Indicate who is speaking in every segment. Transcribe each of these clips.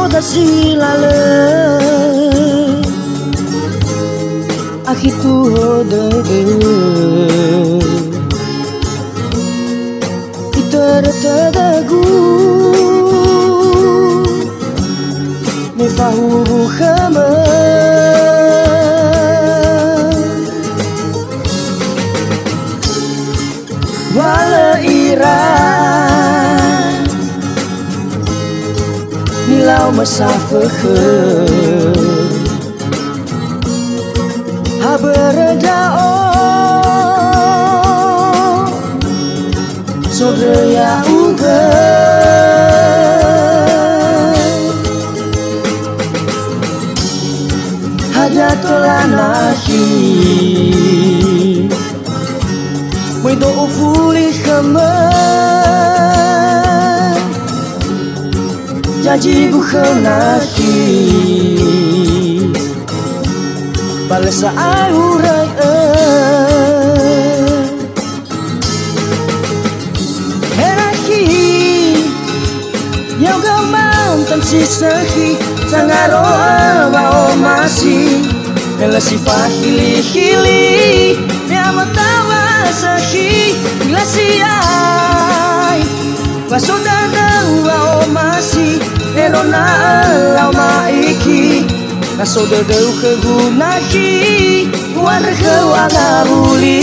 Speaker 1: falta silale Ahitu hodege Itertadagu Me fahu khama Wala ira Nilau masafakhe Haberda Sodrya uga Hajatolanahi Muito ufuli khama Janji bukhanahi Balesa aurai Herahi Yang gamang tansi sahi Sangaroa bao masi Ela si fahili-hili Yamatawa sahi Bila siai Pasodana bao masi Erona lau maiki Nasodadau kegunahi Warga wangabuli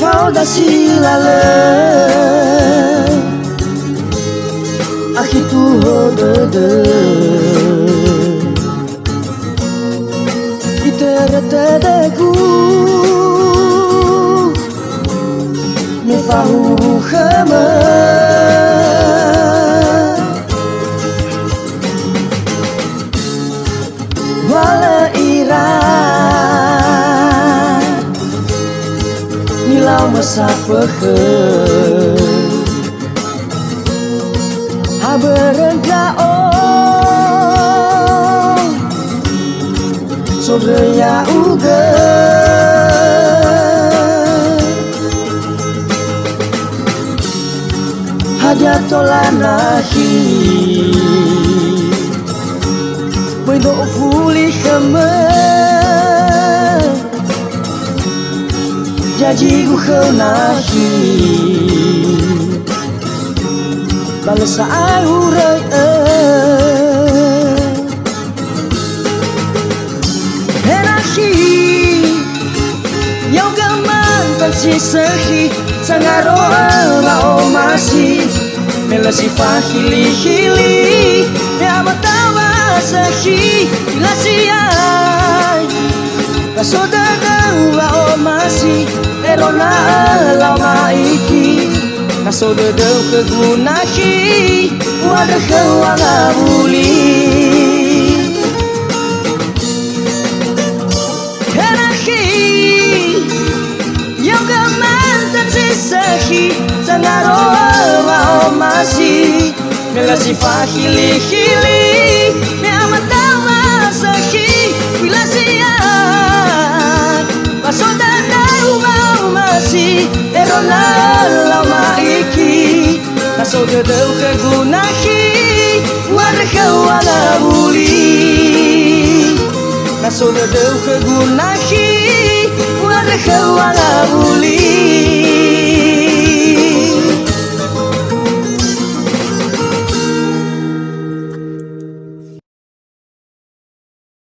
Speaker 1: Falta silale Ahitu hodege Itertadagu Me fahu khama Wala ira Nilau masafakhe Haberda Sodrya uga Hajatolanahi Muito ufuli khama Janji bukhanahi Balesa aurai Herahi Yang gamang tansi sahi Sangaroa bao masi Mela si fahili-hili Yamatawa sahi Bila siai Pasodana bao masi Erona lau maiki Nasodadau kegunahi Warga wangabuli Herahi Yang gamang tansi sahi Sangaroa bao masi Mela si fahili-hili Yamatawa sahi Bila siai Pasodana bao masi Erona lau maiki Nasodadau kegunahi Warga wangabuli Nasodadau kegunahi Warga wangabuli